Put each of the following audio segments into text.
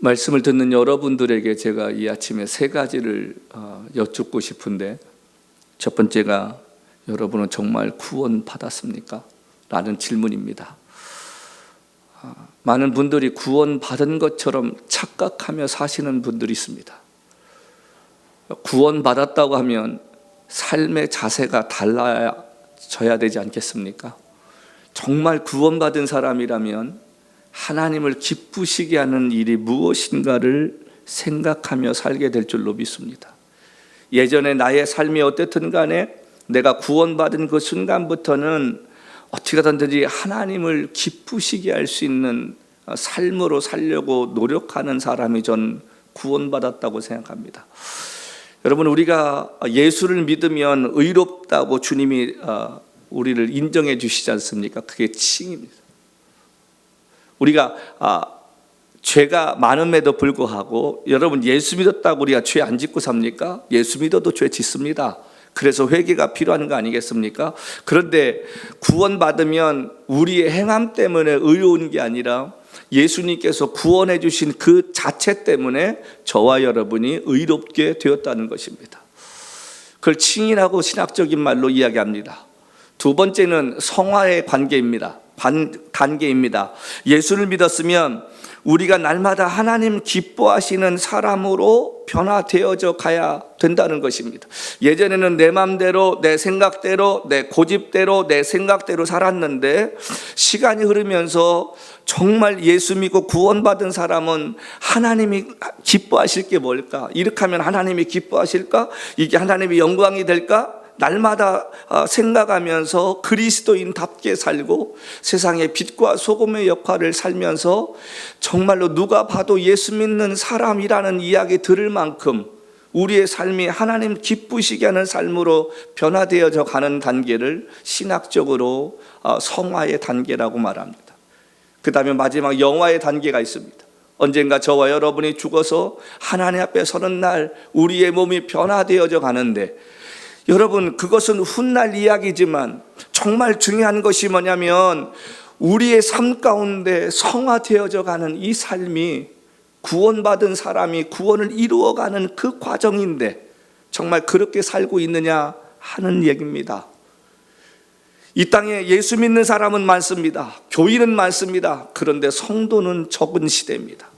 말씀을 듣는 여러분들에게 제가 이 아침에 세 가지를 여쭙고 싶은데, 첫 번째가 여러분은 정말 구원 받았습니까? 라는 질문입니다. 많은 분들이 구원 받은 것처럼 착각하며 사시는 분들이 있습니다. 구원 받았다고 하면 삶의 자세가 달라져야 되지 않겠습니까? 정말 구원받은 사람이라면 하나님을 기쁘시게 하는 일이 무엇인가를 생각하며 살게 될 줄로 믿습니다. 예전에 나의 삶이 어땠든 간에 내가 구원받은 그 순간부터는 어떻게 하든지 하나님을 기쁘시게 할 수 있는 삶으로 살려고 노력하는 사람이 전 구원받았다고 생각합니다. 여러분, 우리가 예수를 믿으면 의롭다고 주님이 우리를 인정해 주시지 않습니까? 그게 칭입니다. 우리가 죄가 많음에도 불구하고, 여러분, 예수 믿었다고 우리가 죄 안 짓고 삽니까? 예수 믿어도 죄 짓습니다. 그래서 회개가 필요한 거 아니겠습니까? 그런데 구원받으면 우리의 행함 때문에 의로운 게 아니라 예수님께서 구원해 주신 그 자체 때문에 저와 여러분이 의롭게 되었다는 것입니다. 그걸 칭의라고 신학적인 말로 이야기합니다. 두 번째는 성화의 관계입니다. 단계입니다. 예수를 믿었으면 우리가 날마다 하나님 기뻐하시는 사람으로 변화되어져 가야 된다는 것입니다. 예전에는 내 마음대로, 내 생각대로, 내 고집대로, 내 생각대로 살았는데, 시간이 흐르면서 정말 예수 믿고 구원받은 사람은 하나님이 기뻐하실 게 뭘까? 이렇게 하면 하나님이 기뻐하실까? 이게 하나님의 영광이 될까? 날마다 생각하면서 그리스도인답게 살고 세상의 빛과 소금의 역할을 살면서 정말로 누가 봐도 예수 믿는 사람이라는 이야기 들을 만큼 우리의 삶이 하나님 기쁘시게 하는 삶으로 변화되어져 가는 단계를 신학적으로 성화의 단계라고 말합니다. 그 다음에 마지막 영화의 단계가 있습니다. 언젠가 저와 여러분이 죽어서 하나님 앞에 서는 날 우리의 몸이 변화되어져 가는데, 여러분, 그것은 훗날 이야기지만 정말 중요한 것이 뭐냐면 우리의 삶 가운데 성화되어져 가는 이 삶이 구원받은 사람이 구원을 이루어가는 그 과정인데 정말 그렇게 살고 있느냐 하는 얘기입니다. 이 땅에 예수 믿는 사람은 많습니다. 교인은 많습니다. 그런데 성도는 적은 시대입니다.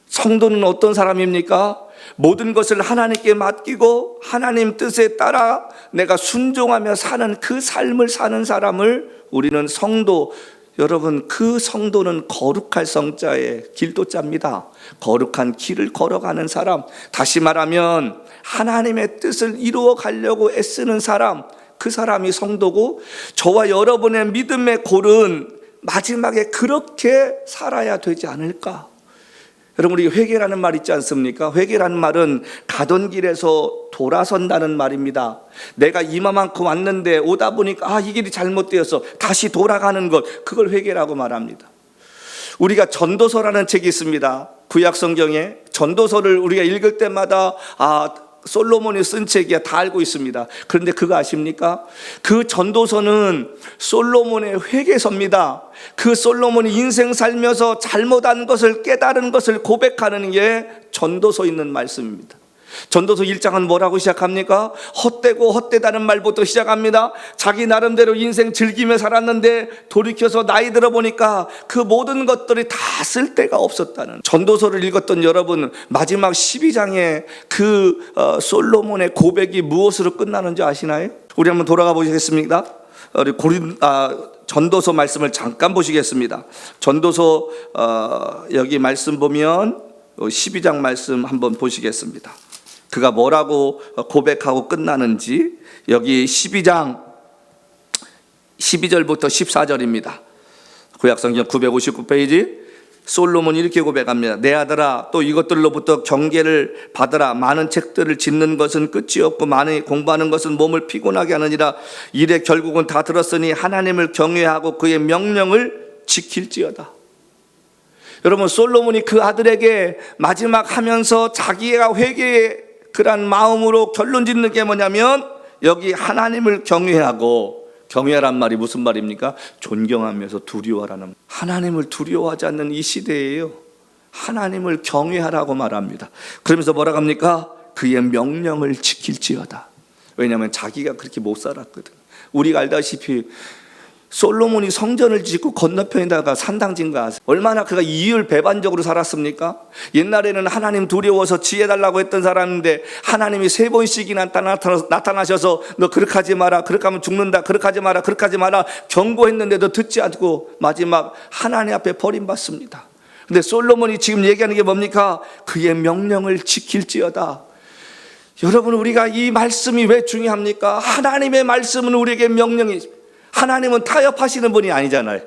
성도는 어떤 사람입니까? 모든 것을 하나님께 맡기고 하나님 뜻에 따라 내가 순종하며 사는 그 삶을 사는 사람을 우리는 성도, 여러분, 그 성도는 거룩할 성자에 길도자입니다. 거룩한 길을 걸어가는 사람, 다시 말하면 하나님의 뜻을 이루어 가려고 애쓰는 사람, 그 사람이 성도고, 저와 여러분의 믿음의 골은 마지막에 그렇게 살아야 되지 않을까? 여러분, 우리 회개라는 말 있지 않습니까? 회개라는 말은 가던 길에서 돌아선다는 말입니다. 내가 이만큼 왔는데 오다 보니까 이 길이 잘못되어서 다시 돌아가는 것, 그걸 회개라고 말합니다. 우리가 전도서라는 책이 있습니다. 구약 성경에 전도서를 우리가 읽을 때마다 솔로몬이 쓴 책이야, 다 알고 있습니다. 그런데 그거 아십니까? 그 전도서는 솔로몬의 회개서입니다. 그 솔로몬이 인생 살면서 잘못한 것을 깨달은 것을 고백하는 게 전도서 있는 말씀입니다. 전도서 1장은 뭐라고 시작합니까? 헛되고 헛되다는 말부터 시작합니다. 자기 나름대로 인생 즐기며 살았는데 돌이켜서 나이 들어보니까 그 모든 것들이 다 쓸데가 없었다는, 전도서를 읽었던 여러분, 마지막 12장에 그 솔로몬의 고백이 무엇으로 끝나는지 아시나요? 우리 한번 돌아가 보시겠습니까? 우리 전도서 말씀을 잠깐 보시겠습니다. 전도서 여기 말씀 보면 12장 말씀 한번 보시겠습니다. 그가 뭐라고 고백하고 끝나는지, 여기 12장 12절부터 14절입니다. 구약성경 959페이지. 솔로몬이 이렇게 고백합니다. 내 아들아, 또 이것들로부터 경계를 받으라. 많은 책들을 짓는 것은 끝이 없고 많이 공부하는 것은 몸을 피곤하게 하느니라. 이래 결국은 다 들었으니 하나님을 경외하고 그의 명령을 지킬지어다. 여러분, 솔로몬이 그 아들에게 마지막 하면서 자기가 회개의 그런 마음으로 결론 짓는 게 뭐냐면, 여기 하나님을 경외하고, 경외하란 말이 무슨 말입니까? 존경하면서 두려워하라는, 하나님을 두려워하지 않는 이 시대예요. 하나님을 경외하라고 말합니다. 그러면서 뭐라고 합니까? 그의 명령을 지킬지어다. 왜냐하면 자기가 그렇게 못 살았거든. 우리가 알다시피 솔로몬이 성전을 짓고 건너편에다가 산당 진 거 아세요? 얼마나 그가 이율배반적으로 살았습니까? 옛날에는 하나님 두려워서 지혜달라고 했던 사람인데 하나님이 3번씩이나 나타나셔서 너 그렇게 하지 마라, 그렇게 하면 죽는다, 그렇게 하지 마라, 그렇게 하지 마라 경고했는데도 듣지 않고 마지막 하나님 앞에 버림받습니다. 근데 솔로몬이 지금 얘기하는 게 뭡니까? 그의 명령을 지킬지어다. 여러분, 우리가 이 말씀이 왜 중요합니까? 하나님의 말씀은 우리에게 명령이, 하나님은 타협하시는 분이 아니잖아요.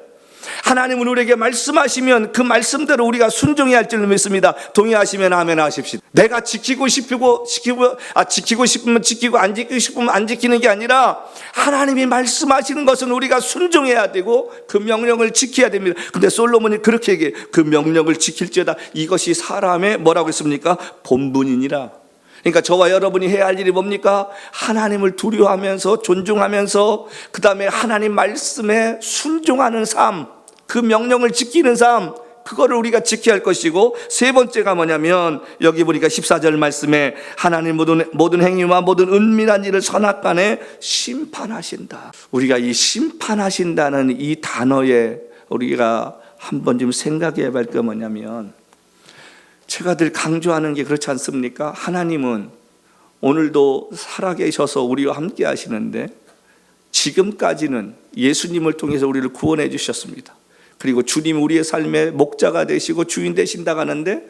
하나님은 우리에게 말씀하시면 그 말씀대로 우리가 순종해야 할 줄 믿습니다. 동의하시면 아멘 하십시오. 내가 지키고 싶으면 지키고 안 지키고 싶으면 안 지키는 게 아니라 하나님이 말씀하시는 것은 우리가 순종해야 되고 그 명령을 지켜야 됩니다. 근데 솔로몬이 그렇게 얘기해요. 그 명령을 지킬지어다. 이것이 사람의 뭐라고 했습니까? 본분이니라. 그러니까 저와 여러분이 해야 할 일이 뭡니까? 하나님을 두려워하면서 존중하면서 그 다음에 하나님 말씀에 순종하는 삶, 그 명령을 지키는 삶, 그거를 우리가 지켜야 할 것이고, 세 번째가 뭐냐면 여기 보니까 14절 말씀에 하나님 모든 행위와 모든 은밀한 일을 선악간에 심판하신다. 우리가 이 심판하신다는 이 단어에 우리가 한번 좀 생각해야 할 게 뭐냐면, 제가 늘 강조하는 게 그렇지 않습니까? 하나님은 오늘도 살아계셔서 우리와 함께 하시는데 지금까지는 예수님을 통해서 우리를 구원해 주셨습니다. 그리고 주님 우리의 삶의 목자가 되시고 주인 되신다고 하는데,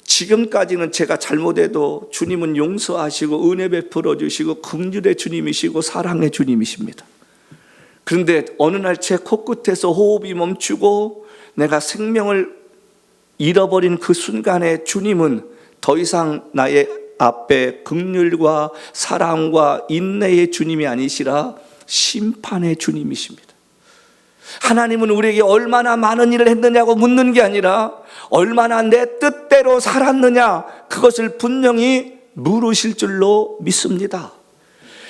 지금까지는 제가 잘못해도 주님은 용서하시고 은혜 베풀어 주시고 긍휼의 주님이시고 사랑의 주님이십니다. 그런데 어느 날 제 코끝에서 호흡이 멈추고 내가 생명을 잃어버린 그 순간에 주님은 더 이상 나의 앞에 긍휼과 사랑과 인내의 주님이 아니시라 심판의 주님이십니다. 하나님은 우리에게 얼마나 많은 일을 했느냐고 묻는 게 아니라 얼마나 내 뜻대로 살았느냐, 그것을 분명히 물으실 줄로 믿습니다.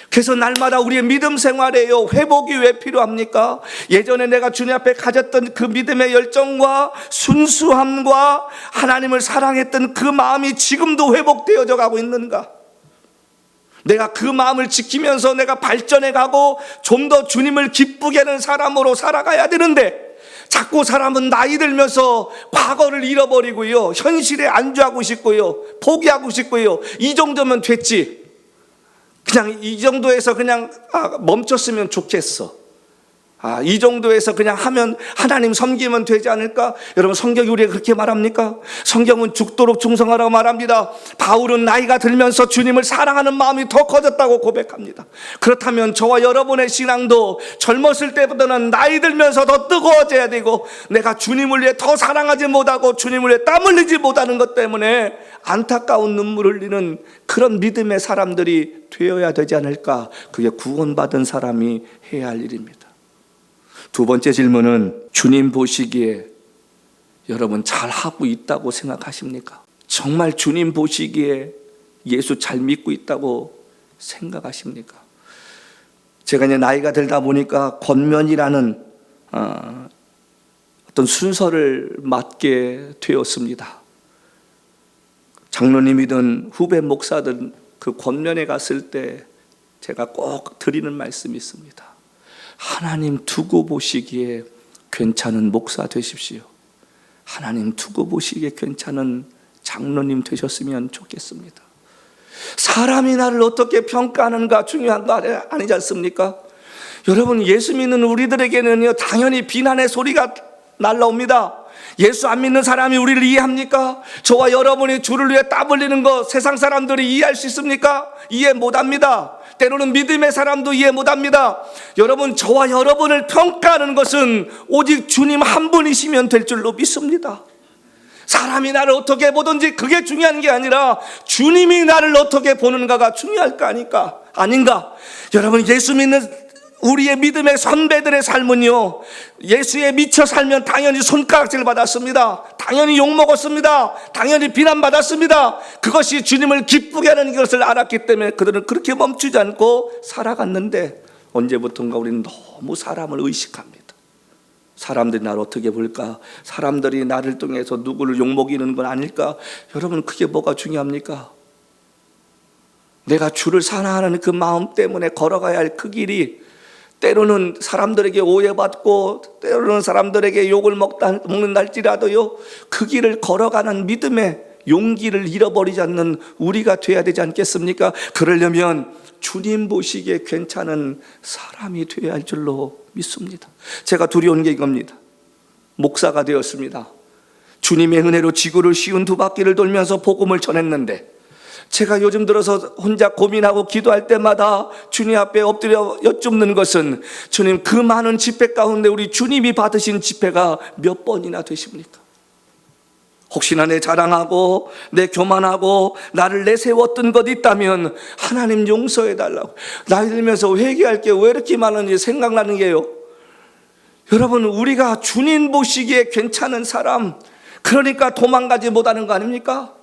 그래서 날마다 우리의 믿음 생활에요, 회복이 왜 필요합니까? 예전에 내가 주님 앞에 가졌던 그 믿음의 열정과 순수함과 하나님을 사랑했던 그 마음이 지금도 회복되어져 가고 있는가? 내가 그 마음을 지키면서 내가 발전해 가고 좀 더 주님을 기쁘게 하는 사람으로 살아가야 되는데, 자꾸 사람은 나이 들면서 과거를 잃어버리고요, 현실에 안주하고 싶고요, 포기하고 싶고요, 이 정도면 됐지, 그냥 이 정도에서 그냥 멈췄으면 좋겠어, 이 정도에서 그냥 하면 하나님 섬기면 되지 않을까? 여러분, 성경이 우리에게 그렇게 말합니까? 성경은 죽도록 충성하라고 말합니다. 바울은 나이가 들면서 주님을 사랑하는 마음이 더 커졌다고 고백합니다. 그렇다면 저와 여러분의 신앙도 젊었을 때보다는 나이 들면서 더 뜨거워져야 되고, 내가 주님을 위해 더 사랑하지 못하고 주님을 위해 땀 흘리지 못하는 것 때문에 안타까운 눈물 흘리는 그런 믿음의 사람들이 되어야 되지 않을까? 그게 구원받은 사람이 해야 할 일입니다. 두 번째 질문은, 주님 보시기에 여러분 잘하고 있다고 생각하십니까? 정말 주님 보시기에 예수 잘 믿고 있다고 생각하십니까? 제가 이제 나이가 들다 보니까 권면이라는 어떤 순서를 맡게 되었습니다. 장로님이든 후배 목사든 그 권면에 갔을 때 제가 꼭 드리는 말씀이 있습니다. 하나님 두고 보시기에 괜찮은 목사 되십시오. 하나님 두고 보시기에 괜찮은 장로님 되셨으면 좋겠습니다. 사람이 나를 어떻게 평가하는가 중요한 거 아니지 않습니까? 여러분, 예수 믿는 우리들에게는요, 당연히 비난의 소리가 날라옵니다. 예수 안 믿는 사람이 우리를 이해합니까? 저와 여러분이 주를 위해 땀 흘리는 거 세상 사람들이 이해할 수 있습니까? 이해 못합니다. 때로는 믿음의 사람도 이해 못합니다. 여러분, 저와 여러분을 평가하는 것은 오직 주님 한 분이시면 될 줄로 믿습니다. 사람이 나를 어떻게 보든지 그게 중요한 게 아니라 주님이 나를 어떻게 보는가가 중요할 거 아닌가? 여러분, 예수 믿는 우리의 믿음의 선배들의 삶은요, 예수에 미쳐 살면 당연히 손가락질 받았습니다. 당연히 욕먹었습니다. 당연히 비난받았습니다. 그것이 주님을 기쁘게 하는 것을 알았기 때문에 그들은 그렇게 멈추지 않고 살아갔는데, 언제부턴가 우리는 너무 사람을 의식합니다. 사람들이 나를 어떻게 볼까? 사람들이 나를 통해서 누구를 욕먹이는 건 아닐까? 여러분, 그게 뭐가 중요합니까? 내가 주를 사랑하는 그 마음 때문에 걸어가야 할 그 길이 때로는 사람들에게 오해받고 때로는 사람들에게 욕을 먹는날지라도요, 그 길을 걸어가는 믿음의 용기를 잃어버리지 않는 우리가 돼야 되지 않겠습니까? 그러려면 주님 보시기에 괜찮은 사람이 되어야 할 줄로 믿습니다. 제가 두려운 게 이겁니다. 목사가 되었습니다. 주님의 은혜로 지구를 쉬운 두 바퀴를 돌면서 복음을 전했는데, 제가 요즘 들어서 혼자 고민하고 기도할 때마다 주님 앞에 엎드려 여쭙는 것은, 주님, 그 많은 집회 가운데 우리 주님이 받으신 집회가 몇 번이나 되십니까? 혹시나 내 자랑하고 내 교만하고 나를 내세웠던 것 있다면 하나님 용서해 달라고. 나이 들면서 회개할 게 왜 이렇게 많은지 생각나는 게요, 여러분, 우리가 주님 보시기에 괜찮은 사람, 그러니까 도망가지 못하는 거 아닙니까?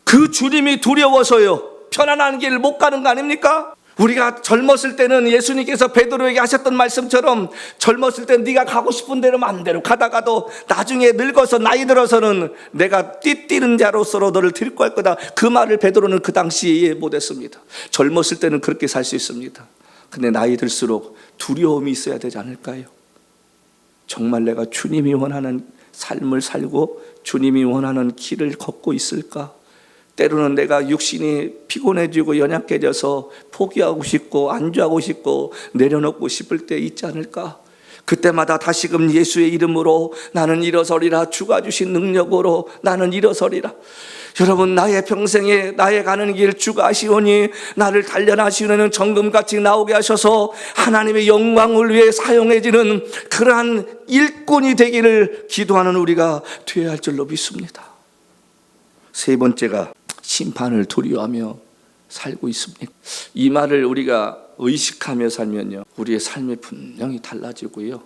그 주님이 두려워서요 편안한 길 못 가는 거 아닙니까? 우리가 젊었을 때는 예수님께서 베드로에게 하셨던 말씀처럼, 젊었을 때는 네가 가고 싶은 대로 마음대로 가다가도 나중에 늙어서 나이 들어서는 내가 띠뛰는 자로서 너를 데리고 갈 거다. 그 말을 베드로는 그 당시에 이해 못했습니다. 젊었을 때는 그렇게 살 수 있습니다. 근데 나이 들수록 두려움이 있어야 되지 않을까요? 정말 내가 주님이 원하는 삶을 살고 주님이 원하는 길을 걷고 있을까? 때로는 내가 육신이 피곤해지고 연약해져서 포기하고 싶고 안주하고 싶고 내려놓고 싶을 때 있지 않을까? 그때마다 다시금 예수의 이름으로 나는 일어서리라, 주가 주신 능력으로 나는 일어서리라. 여러분, 나의 평생에 나의 가는 길 주가 아시오니 나를 단련하시는 정금같이 나오게 하셔서 하나님의 영광을 위해 사용해지는 그러한 일꾼이 되기를 기도하는 우리가 되어야 할 줄로 믿습니다. 세 번째가 심판을 두려워하며 살고 있습니다. 이 말을 우리가 의식하며 살면요, 우리의 삶이 분명히 달라지고요,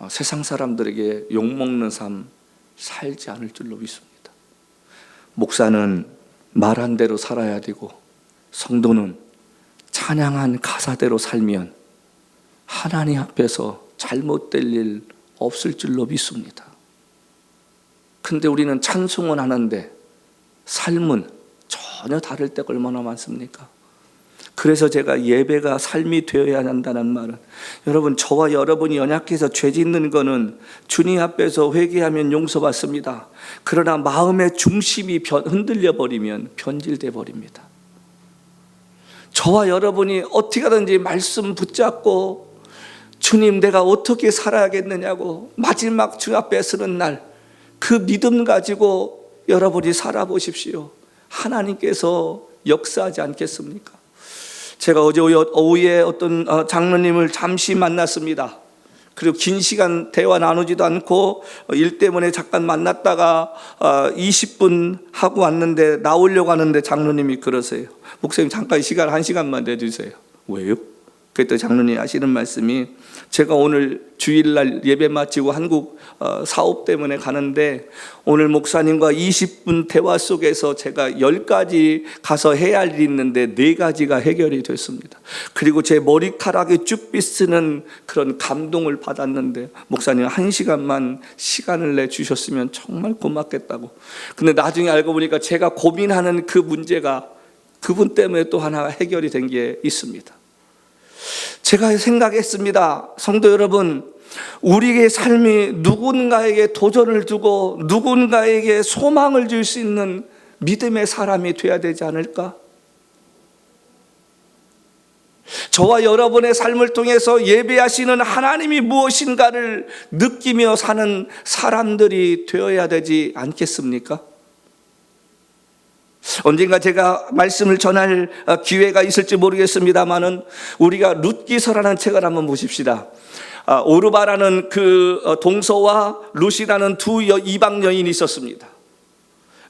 세상 사람들에게 욕먹는 삶 살지 않을 줄로 믿습니다. 목사는 말한 대로 살아야 되고, 성도는 찬양한 가사대로 살면 하나님 앞에서 잘못될 일 없을 줄로 믿습니다. 근데 우리는 찬송은 하는데 삶은 전혀 다를 때가 얼마나 많습니까? 그래서 제가 예배가 삶이 되어야 한다는 말은, 여러분, 저와 여러분이 연약해서 죄 짓는 거는 주님 앞에서 회개하면 용서받습니다. 그러나 마음의 중심이 흔들려 버리면 변질돼 버립니다. 저와 여러분이 어떻게 하든지 말씀 붙잡고 주님, 내가 어떻게 살아야겠느냐고 마지막 주 앞에 서는 날, 그 믿음 가지고 여러분이 살아보십시오. 하나님께서 역사하지 않겠습니까? 제가 어제 오후에 어떤 장로님을 잠시 만났습니다. 그리고 긴 시간 대화 나누지도 않고 일 때문에 잠깐 만났다가 20분 하고 왔는데, 나오려고 하는데 장로님이 그러세요. 목사님, 잠깐 시간 1시간만 내주세요. 왜요? 그때 장로님이 하시는 말씀이, 제가 오늘 주일날 예배 마치고 한국 사업 때문에 가는데, 오늘 목사님과 20분 대화 속에서 제가 10가지 가서 해야 할 일이 있는데 4가지가 해결이 됐습니다. 그리고 제 머리카락에 쭉 빗쓰는 그런 감동을 받았는데, 목사님 1시간만 시간을 내주셨으면 정말 고맙겠다고. 근데 나중에 알고 보니까 제가 고민하는 그 문제가 그분 때문에 또 하나 해결이 된 게 있습니다. 제가 생각했습니다. 성도 여러분, 우리의 삶이 누군가에게 도전을 두고 누군가에게 소망을 줄 수 있는 믿음의 사람이 되어야 되지 않을까? 저와 여러분의 삶을 통해서 예배하시는 하나님이 무엇인가를 느끼며 사는 사람들이 되어야 되지 않겠습니까? 언젠가 제가 말씀을 전할 기회가 있을지 모르겠습니다만은, 우리가 룻기서라는 책을 한번 보십시다. 오르바라는 그 동서와 룻이라는 두 이방 여인이 있었습니다.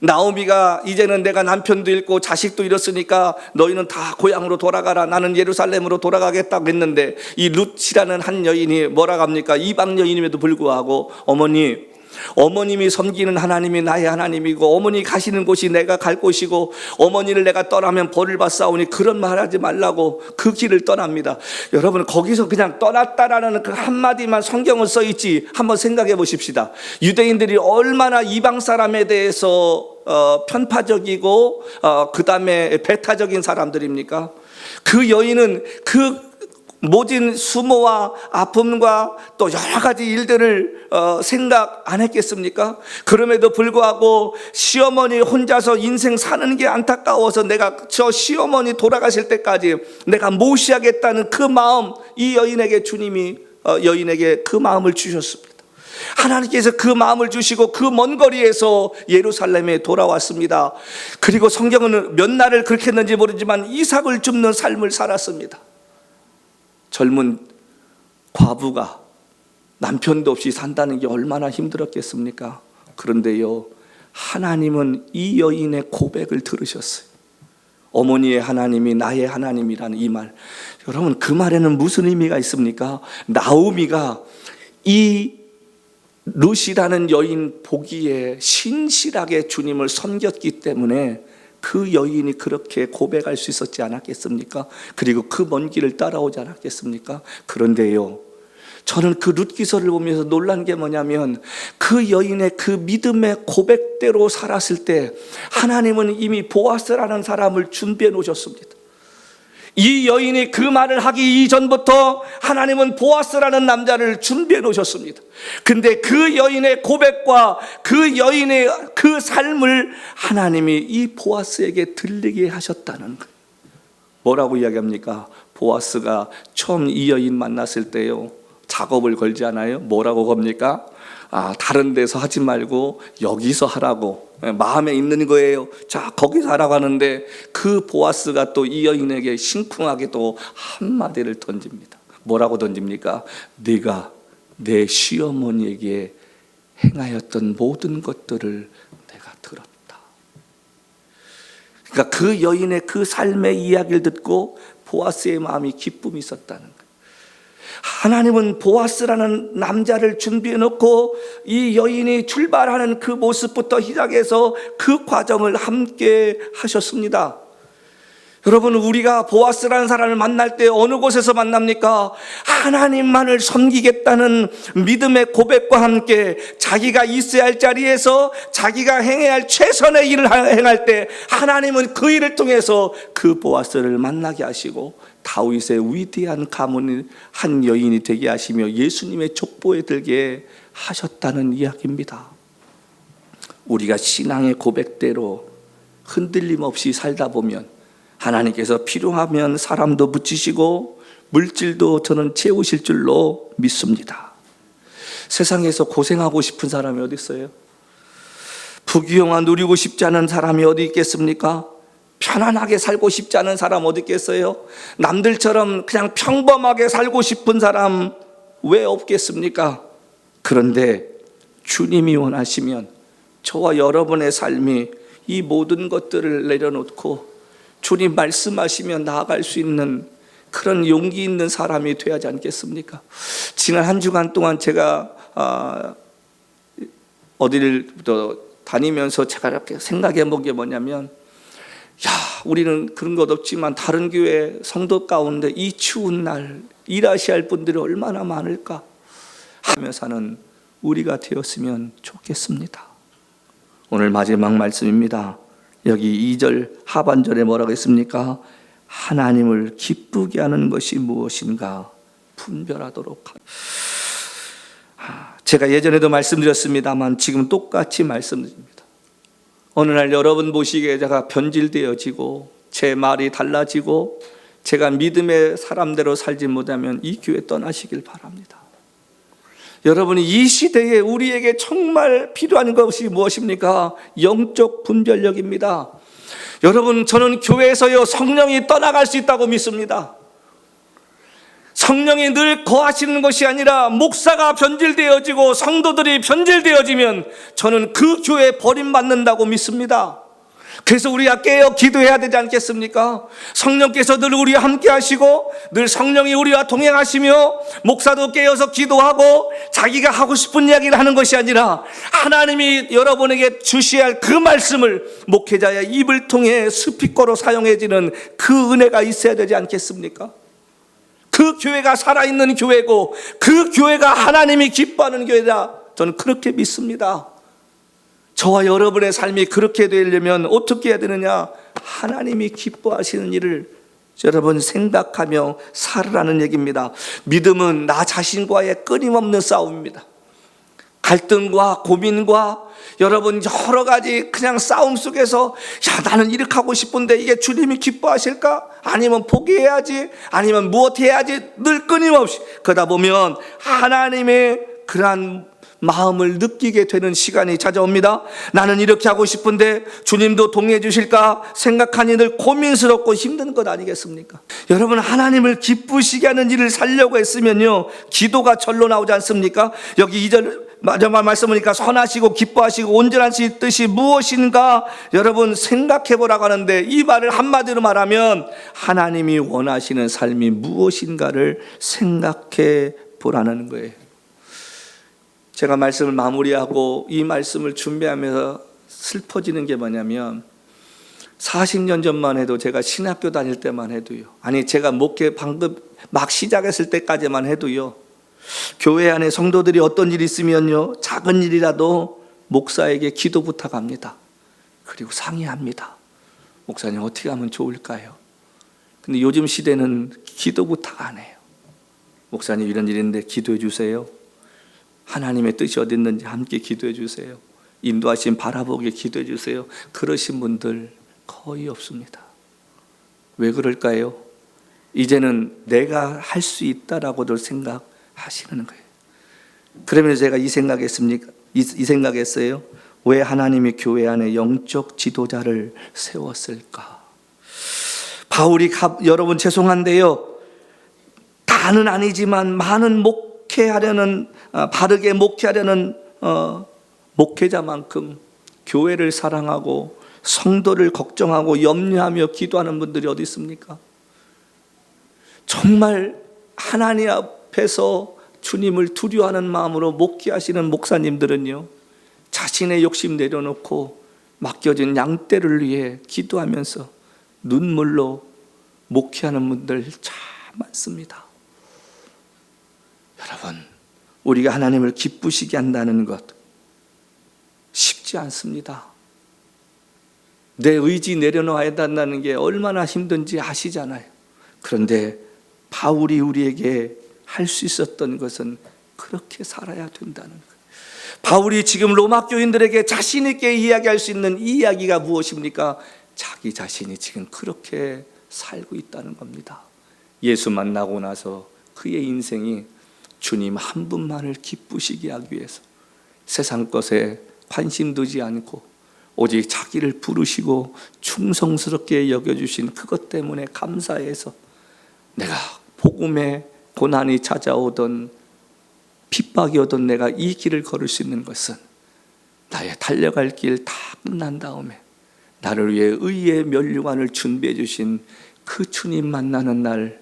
나오미가 이제는 내가 남편도 잃고 자식도 잃었으니까 너희는 다 고향으로 돌아가라, 나는 예루살렘으로 돌아가겠다고 했는데, 이 룻이라는 한 여인이 뭐라고 합니까? 이방 여인임에도 불구하고, 어머니, 어머님이 섬기는 하나님이 나의 하나님이고 어머니 가시는 곳이 내가 갈 곳이고 어머니를 내가 떠나면 벌을 받사오니 그런 말 하지 말라고 그 길을 떠납니다. 여러분, 거기서 그냥 떠났다라는 그 한마디만 성경은 써있지 한번 생각해 보십시다. 유대인들이 얼마나 이방 사람에 대해서 편파적이고 그 다음에 배타적인 사람들입니까? 그 여인은 그 모진 수모와 아픔과 또 여러 가지 일들을 생각 안 했겠습니까? 그럼에도 불구하고 시어머니 혼자서 인생 사는 게 안타까워서 내가 저 시어머니 돌아가실 때까지 내가 모시하겠다는 그 마음, 이 여인에게 주님이 여인에게 그 마음을 주셨습니다. 하나님께서 그 마음을 주시고 그 먼 거리에서 예루살렘에 돌아왔습니다. 그리고 성경은 몇 날을 그렇게 했는지 모르지만 이삭을 줍는 삶을 살았습니다. 젊은 과부가 남편도 없이 산다는 게 얼마나 힘들었겠습니까? 그런데요, 하나님은 이 여인의 고백을 들으셨어요. 어머니의 하나님이 나의 하나님이라는 이 말, 여러분, 그 말에는 무슨 의미가 있습니까? 나오미가 이 룻이라는 여인 보기에 신실하게 주님을 섬겼기 때문에 그 여인이 그렇게 고백할 수 있었지 않았겠습니까? 그리고 그 먼 길을 따라오지 않았겠습니까? 그런데요, 저는 그 룻 기서를 보면서 놀란 게 뭐냐면 그 여인의 그 믿음의 고백대로 살았을 때 하나님은 이미 보아스라는 사람을 준비해 놓으셨습니다. 이 여인이 그 말을 하기 이전부터 하나님은 보아스라는 남자를 준비해 놓으셨습니다. 근데 그 여인의 고백과 그 여인의 그 삶을 하나님이 이 보아스에게 들리게 하셨다는 거예요. 뭐라고 이야기합니까? 보아스가 처음 이 여인 만났을 때요, 작업을 걸지 않아요? 뭐라고 겁니까? 다른 데서 하지 말고 여기서 하라고, 마음에 있는 거예요. 자, 거기서 하라고 하는데 그 보아스가 또 이 여인에게 심쿵하게 또 한마디를 던집니다. 뭐라고 던집니까? 네가 내 시어머니에게 행하였던 모든 것들을 내가 들었다. 그러니까 그 여인의 그 삶의 이야기를 듣고 보아스의 마음이 기쁨이 있었다는 거예요. 하나님은 보아스라는 남자를 준비해 놓고 이 여인이 출발하는 그 모습부터 시작해서 그 과정을 함께 하셨습니다. 여러분, 우리가 보아스라는 사람을 만날 때 어느 곳에서 만납니까? 하나님만을 섬기겠다는 믿음의 고백과 함께 자기가 있어야 할 자리에서 자기가 행해야 할 최선의 일을 행할 때 하나님은 그 일을 통해서 그 보아스를 만나게 하시고 다윗의 위대한 가문의 한 여인이 되게 하시며 예수님의 족보에 들게 하셨다는 이야기입니다. 우리가 신앙의 고백대로 흔들림 없이 살다 보면 하나님께서 필요하면 사람도 붙이시고 물질도 저는 채우실 줄로 믿습니다. 세상에서 고생하고 싶은 사람이 어디 있어요? 부귀영화 누리고 싶지 않은 사람이 어디 있겠습니까? 편안하게 살고 싶지 않은 사람 어디 있겠어요? 남들처럼 그냥 평범하게 살고 싶은 사람 왜 없겠습니까? 그런데 주님이 원하시면 저와 여러분의 삶이 이 모든 것들을 내려놓고 주님 말씀하시면 나아갈 수 있는 그런 용기 있는 사람이 돼야 하지 않겠습니까? 지난 한 주간 동안 제가 어디를 다니면서 제가 이렇게 생각해 본 게 뭐냐면, 우리는 그런 것 없지만 다른 교회 성도 가운데 이 추운 날 일하셔야 할 분들이 얼마나 많을까 하며 사는 우리가 되었으면 좋겠습니다. 오늘 마지막 말씀입니다. 여기 2절 하반절에 뭐라고 했습니까? 하나님을 기쁘게 하는 것이 무엇인가 분별하도록. 제가 예전에도 말씀드렸습니다만 지금 똑같이 말씀드립니다. 어느 날 여러분 보시기에 제가 변질되어지고 제 말이 달라지고 제가 믿음의 사람대로 살지 못하면 이 교회 떠나시길 바랍니다. 여러분이 이 시대에 우리에게 정말 필요한 것이 무엇입니까? 영적 분별력입니다. 여러분, 저는 교회에서요 성령이 떠나갈 수 있다고 믿습니다. 성령이 늘 거하시는 것이 아니라 목사가 변질되어지고 성도들이 변질되어지면 저는 그 교회 버림받는다고 믿습니다. 그래서 우리가 깨어 기도해야 되지 않겠습니까? 성령께서 늘 우리와 함께 하시고 늘 성령이 우리와 동행하시며 목사도 깨어서 기도하고 자기가 하고 싶은 이야기를 하는 것이 아니라 하나님이 여러분에게 주셔야 할 그 말씀을 목회자의 입을 통해 스피커로 사용해지는 그 은혜가 있어야 되지 않겠습니까? 그 교회가 살아있는 교회고 그 교회가 하나님이 기뻐하는 교회다. 저는 그렇게 믿습니다. 저와 여러분의 삶이 그렇게 되려면 어떻게 해야 되느냐? 하나님이 기뻐하시는 일을 여러분 생각하며 살으라는 얘기입니다. 믿음은 나 자신과의 끊임없는 싸움입니다. 갈등과 고민과 여러분 여러 가지 그냥 싸움 속에서 나는 이렇게 하고 싶은데 이게 주님이 기뻐하실까? 아니면 포기해야지? 아니면 무엇 해야지? 늘 끊임없이 그러다 보면 하나님의 그러한 마음을 느끼게 되는 시간이 찾아옵니다. 나는 이렇게 하고 싶은데 주님도 동의해 주실까 생각하니 늘 고민스럽고 힘든 것 아니겠습니까? 여러분, 하나님을 기쁘시게 하는 일을 살려고 했으면요 기도가 절로 나오지 않습니까? 여기 2절 마지막 말씀 보니까 선하시고 기뻐하시고 온전하신 뜻이 무엇인가 여러분 생각해 보라고 하는데, 이 말을 한마디로 말하면 하나님이 원하시는 삶이 무엇인가를 생각해 보라는 거예요. 제가 말씀을 마무리하고 이 말씀을 준비하면서 슬퍼지는 게 뭐냐면 40년 전만 해도 제가 신학교 다닐 때만 해도요, 아니 제가 목회 방금 막 시작했을 때까지만 해도요, 교회 안에 성도들이 어떤 일이 있으면요 작은 일이라도 목사에게 기도 부탁합니다. 그리고 상의합니다. 목사님 어떻게 하면 좋을까요? 근데 요즘 시대는 기도 부탁 안 해요. 목사님 이런 일인데 기도해 주세요. 하나님의 뜻이 어디 있는지 함께 기도해 주세요. 인도하신 바라보게 기도해 주세요. 그러신 분들 거의 없습니다. 왜 그럴까요? 이제는 내가 할 수 있다라고들 생각하시는 거예요. 그러면 제가 이 생각했어요. 왜 하나님이 교회 안에 영적 지도자를 세웠을까? 바울이 여러분 죄송한데요, 다는 아니지만 많은 바르게 목회하려는 목회자만큼 교회를 사랑하고 성도를 걱정하고 염려하며 기도하는 분들이 어디 있습니까? 정말 하나님 앞에서 주님을 두려워하는 마음으로 목회하시는 목사님들은요 자신의 욕심 내려놓고 맡겨진 양떼를 위해 기도하면서 눈물로 목회하는 분들 참 많습니다. 여러분, 우리가 하나님을 기쁘시게 한다는 것 쉽지 않습니다. 내 의지 내려놓아야 한다는 게 얼마나 힘든지 아시잖아요. 그런데 바울이 우리에게 할 수 있었던 것은 그렇게 살아야 된다는 거예요. 바울이 지금 로마 교인들에게 자신 있게 이야기할 수 있는 이 이야기가 무엇입니까? 자기 자신이 지금 그렇게 살고 있다는 겁니다. 예수 만나고 나서 그의 인생이 주님 한 분만을 기쁘시게 하기 위해서 세상 것에 관심 두지 않고 오직 자기를 부르시고 충성스럽게 여겨주신 그것 때문에 감사해서 내가 복음의 고난이 찾아오던 핍박이 오던 내가 이 길을 걸을 수 있는 것은 나의 달려갈 길 다 끝난 다음에 나를 위해 의의 면류관을 준비해 주신 그 주님 만나는 날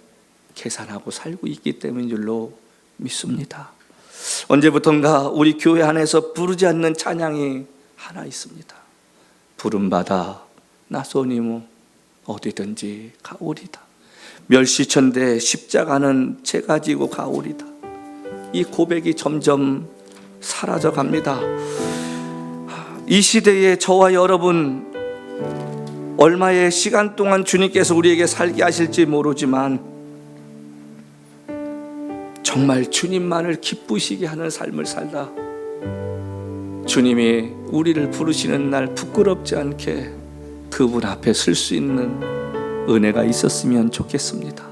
계산하고 살고 있기 때문인 줄로 믿습니다. 언제부턴가 우리 교회 안에서 부르지 않는 찬양이 하나 있습니다. 부름받아 나소니모 어디든지 가오리다. 멸시천대 십자가는 제가 지고 가오리다. 이 고백이 점점 사라져 갑니다. 이 시대에 저와 여러분 얼마의 시간 동안 주님께서 우리에게 살게 하실지 모르지만 정말 주님만을 기쁘시게 하는 삶을 살다 주님이 우리를 부르시는 날 부끄럽지 않게 그분 앞에 설 수 있는 은혜가 있었으면 좋겠습니다.